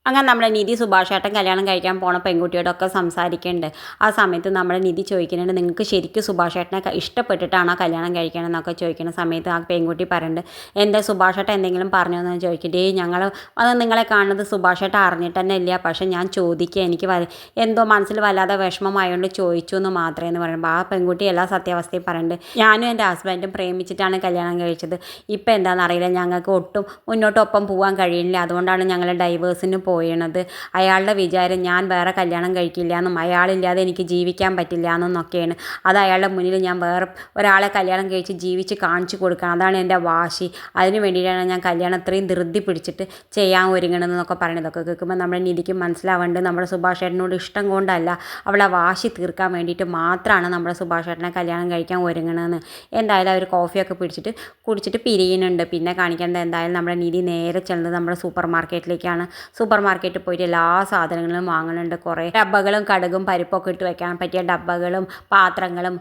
അങ്ങനെ നമ്മുടെ നിധി സുഭാഷേട്ടൻ കല്യാണം കഴിക്കാൻ പോണ പെൺകുട്ടിയോടൊക്കെ സംസാരിക്കുന്നുണ്ട്. ആ സമയത്ത് നമ്മുടെ നിധി ചോദിക്കുന്നുണ്ട്, നിങ്ങൾക്ക് ശരിക്കും സുഭാഷേട്ടനെ ഇഷ്ടപ്പെട്ടിട്ടാണോ കല്യാണം കഴിക്കണമെന്നൊക്കെ ചോദിക്കുന്ന സമയത്ത് ആ പെൺകുട്ടി പറയുന്നുണ്ട്, എന്താ സുഭാഷേട്ടൻ എന്തെങ്കിലും പറഞ്ഞോ എന്ന് ചോദിക്കട്ടെ, ഞങ്ങൾ അത് നിങ്ങളെ കാണുന്നത് സുഭാഷേട്ടൻ അറിഞ്ഞിട്ട് തന്നെ ഇല്ല, പക്ഷേ ഞാൻ ചോദിക്കുക എനിക്ക് എന്തോ മനസ്സിൽ വല്ലാതെ വിഷമമായതുകൊണ്ട് ചോദിച്ചു എന്ന് മാത്രമേ എന്ന് പറയുമ്പോൾ ആ പെൺകുട്ടി എല്ലാ സത്യാവസ്ഥയും പറയുന്നുണ്ട്, ഞാനും എൻ്റെ ഹസ്ബൻഡും പ്രേമിച്ചിട്ടാണ് കല്യാണം കഴിച്ചത്, ഇപ്പം എന്താണെന്നറിയില്ല, ഞങ്ങൾക്ക് ഒട്ടും മുന്നോട്ടൊപ്പം പോകാൻ കഴിയില്ല, അതുകൊണ്ടാണ് ഞങ്ങൾ ഡൈവേഴ്സിന് പോയണത്. അയാളുടെ വിചാരം ഞാൻ വേറെ കല്യാണം കഴിക്കില്ല എന്നും അയാളില്ലാതെ എനിക്ക് ജീവിക്കാൻ പറ്റില്ല എന്നൊക്കെയാണ്. അത് അയാളുടെ മുന്നിൽ ഞാൻ വേറെ ഒരാളെ കല്യാണം കഴിച്ച് ജീവിച്ച് കാണിച്ചു കൊടുക്കണം, അതാണ് എൻ്റെ വാശി, അതിന് വേണ്ടിയിട്ടാണ് ഞാൻ കല്യാണം ഇത്രയും ധൃതി പിടിച്ചിട്ട് ചെയ്യാൻ ഒരുങ്ങണമെന്നൊക്കെ പറയണതൊക്കെ കേൾക്കുമ്പോൾ നമ്മുടെ നിധിക്ക് മനസ്സിലാവേണ്ടത് നമ്മുടെ സുഭാഷേട്ടനോട് ഇഷ്ടം കൊണ്ടല്ല, അവളെ വാശി തീർക്കാൻ വേണ്ടിയിട്ട് മാത്രമാണ് നമ്മുടെ സുഭാഷേട്ടനെ കല്യാണം കഴിക്കാൻ ഒരുങ്ങണമെന്ന്. എന്തായാലും അവർ കോഫിയൊക്കെ കുടിച്ചിട്ട് പിരിയുന്നുണ്ട്. പിന്നെ കാണിക്കേണ്ടത് എന്തായാലും നമ്മുടെ നിധി നേരെ ചെല്ലുന്നത് നമ്മുടെ സൂപ്പർ മാർക്കറ്റിലേക്കാണ്. സൂപ്പർ മാർക്കറ്റിൽ പോയിട്ട് എല്ലാ സാധനങ്ങളും വാങ്ങുന്നുണ്ട്. കുറേ ഡബ്ബകളും കടുകും പരിപ്പൊക്കെ ഇട്ട് വെക്കാൻ പറ്റിയ ഡബ്ബകളും പാത്രങ്ങളും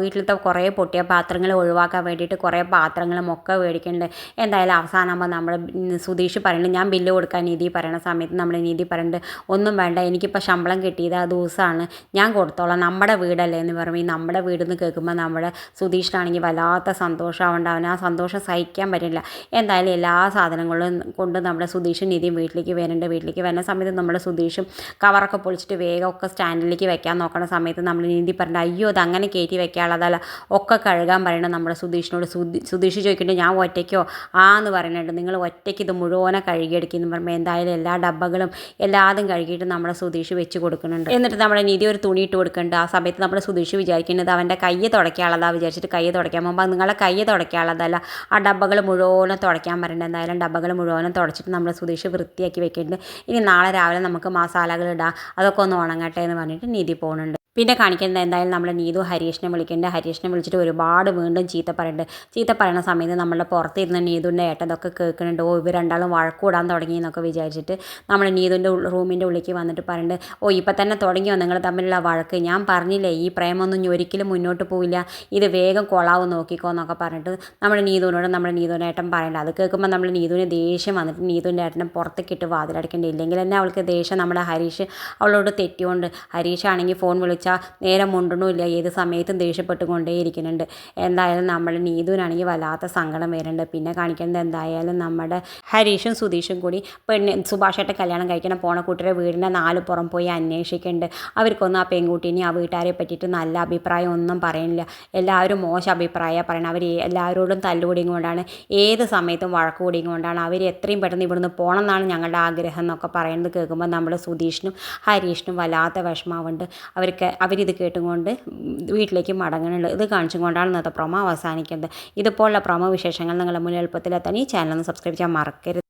വീട്ടിലത്തെ കുറേ പൊട്ടിയ പാത്രങ്ങൾ ഒഴിവാക്കാൻ വേണ്ടിയിട്ട് കുറേ പാത്രങ്ങളും ഒക്കെ മേടിക്കുന്നുണ്ട്. എന്തായാലും അവസാനമാകുമ്പോൾ നമ്മുടെ സുധീഷ് പറയുന്നുണ്ട്, ഞാൻ ബില്ല് കൊടുക്കാൻ നിധി പറയുന്ന സമയത്ത് നമ്മുടെ നിധി പറയുന്നുണ്ട്, ഒന്നും വേണ്ട, എനിക്കിപ്പോൾ ശമ്പളം കിട്ടിയത് ആ ദിവസമാണ്, ഞാൻ കൊടുത്തോളാം, നമ്മുടെ വീടല്ലേ എന്ന് പറയുമ്പോൾ ഈ നമ്മുടെ വീടെന്ന് കേൾക്കുമ്പോൾ നമ്മുടെ സുധീഷിനാണെങ്കിൽ വല്ലാത്ത സന്തോഷമാവേണ്ട, അവൻ ആ സന്തോഷം സഹിക്കാൻ പറ്റില്ല. എന്തായാലും എല്ലാ സാധനങ്ങളും കൊണ്ട് നമ്മുടെ സുധീഷും നിധിയും വീട്ടിലേക്ക് വരുന്നുണ്ട്. വീട്ടിലേക്ക് വരുന്ന സമയത്ത് നമ്മുടെ സുധീഷും കവറൊക്കെ പൊളിച്ചിട്ട് വേഗം ഒക്കെ സ്റ്റാൻഡിലേക്ക് വെക്കാൻ നോക്കുന്ന സമയത്ത് നമ്മൾ നീന്തി പറഞ്ഞിട്ട്, അയ്യോ അത് അങ്ങനെ കയറ്റി വെക്കാനുള്ളതല്ല, ഒക്കെ കഴുകാൻ പറയണം നമ്മുടെ സുധീഷിനോട്. സുധീഷ് ചോദിക്കുന്നുണ്ട്, ഞാൻ ഒറ്റയ്ക്കോ എന്ന് പറയുന്നുണ്ട്, നിങ്ങൾ ഒറ്റയ്ക്ക് ഇത് മുഴുവനെ കഴുകിയെടുക്കുന്നു പറയുമ്പോൾ എന്തായാലും എല്ലാ ഡബ്ബകളും എല്ലാതും കഴുകിയിട്ട് നമ്മുടെ സുധീഷ് വെച്ച് കൊടുക്കുന്നുണ്ട്. എന്നിട്ട് നമ്മുടെ നിധി ഒരു തുണി ഇട്ട് കൊടുക്കുന്നുണ്ട്. ആ സമയത്ത് നമ്മുടെ സുധീഷ് വിചാരിക്കുന്നത് അവൻ്റെ കയ്യെ തുടയ്ക്കാനുള്ളതാ വിചാരിച്ചിട്ട് കയ്യെ തുടയ്ക്കാൻ പോകുമ്പോൾ നിങ്ങളെ കയ്യെ തുടയ്ക്കാനുള്ളതല്ല, ആ ഡബ്ബകൾ മുഴുവനും തുടയ്ക്കാൻ പറയുന്നുണ്ട്. എന്തായാലും ഡബ്ബകൾ മുഴുവനും തുടച്ചിട്ട് നമ്മുടെ സുധീഷ് വൃത്തിയാക്കി വെക്കുന്നുണ്ട്. ഇനി നാളെ രാവിലെ നമുക്ക് മസാലകൾ ഇടാം, അതൊക്കെ ഒന്ന് ഉണങ്ങട്ടെ എന്ന് പറഞ്ഞിട്ട് നിധി പോകുന്നുണ്ട്. പിന്നെ കാണിക്കുന്നത് എന്തായാലും നമ്മുടെ നീതു ഹരീഷിനെ വിളിക്കുന്നുണ്ട്. ഹരീഷിനെ വിളിച്ചിട്ട് ഒരുപാട് വീണ്ടും ചീത്ത പറയുന്ന സമയത്ത് നമ്മളുടെ പുറത്തിരുന്ന നീതുവിൻ്റെ ഏട്ടതൊക്കെ കേൾക്കുന്നുണ്ട്. ഇവർ രണ്ടാളും വഴക്കൂടാൻ തുടങ്ങി എന്നൊക്കെ വിചാരിച്ചിട്ട് നമ്മൾ നീതുവിൻ്റെ റൂമിൻ്റെ ഉള്ളിലേക്ക് വന്നിട്ട് പറയുന്നുണ്ട്, ഇപ്പം തന്നെ തുടങ്ങിയോ നിങ്ങൾ തമ്മിലുള്ള വഴക്ക്, ഞാൻ പറഞ്ഞില്ലേ ഈ പ്രേമൊന്നും ഒരിക്കലും മുന്നോട്ട് പോവില്ല, ഇത് വേഗം കൊളാവും നോക്കിക്കോ എന്നൊക്കെ പറഞ്ഞിട്ട് നമ്മുടെ നീതുവിൻ്റെ ഏട്ടൻ പറയുന്നുണ്ട്. അത് കേൾക്കുമ്പോൾ നമ്മൾ നീതുവിന് ദേഷ്യം വന്നിട്ട് നീതുവിൻ്റെ ഏട്ടനെ പുറത്തേക്കിട്ട് വാതിലടക്കേണ്ടി, ഇല്ലെങ്കിൽ തന്നെ അവൾക്ക് ദേഷ്യം നമ്മുടെ ഹരീഷ് അവളോട് തെറ്റിയോണ്ട്. ഹരീഷാണെങ്കിൽ ഫോൺ വിളിച്ച് നേരെ മുണ്ടണമില്ല, ഏത് സമയത്തും ദേഷ്യപ്പെട്ടുകൊണ്ടേയിരിക്കുന്നുണ്ട്. എന്തായാലും നമ്മൾ നീതുവിനാണെങ്കിൽ വല്ലാത്ത സങ്കടം വരുന്നുണ്ട്. പിന്നെ കാണിക്കുന്നത് എന്തായാലും നമ്മുടെ ഹരീഷും സുധീഷും കൂടി സുഭാഷേട്ടൻ കല്യാണം കഴിക്കണം പോണ കുട്ടിയുടെ വീടിൻ്റെ 4 പുറം പോയി അന്വേഷിക്കുന്നുണ്ട്. അവർക്കൊന്നും ആ പെൺകുട്ടീനെ ആ വീട്ടുകാരെ പറ്റിയിട്ട് നല്ല അഭിപ്രായം ഒന്നും പറയുന്നില്ല, എല്ലാവരും മോശം അഭിപ്രായമാണ് പറയണം. അവർ എല്ലാവരോടും തല്ലുകൂടിയും കൊണ്ടാണ്, ഏത് സമയത്തും വഴക്ക് കൂടിയും കൊണ്ടാണ്, അവർ എത്രയും പെട്ടെന്ന് ഇവിടുന്ന് പോകണം എന്നാണ് ഞങ്ങളുടെ ആഗ്രഹം എന്നൊക്കെ പറയുന്നത് കേൾക്കുമ്പോൾ നമ്മുടെ സുധീഷിനും ഹരീഷിനും വല്ലാത്ത വിഷമാവുണ്ട്. അവരിത് കേട്ടുകൊണ്ട് വീട്ടിലേക്ക് മടങ്ങുന്നുണ്ട്. ഇത് കാണിച്ചും കൊണ്ടാണ് ഇന്നത്തെ പ്രൊമോ അവസാനിക്കുന്നത്. ഇതുപോലുള്ള പ്രൊമോ വിശേഷങ്ങൾ നിങ്ങളുടെ മുന്നിൽ എളുപ്പത്തിലെത്താൻ ഈ ചാനൽ ഒന്ന് സബ്സ്ക്രൈബ് ചെയ്യാൻ മറക്കരുത്.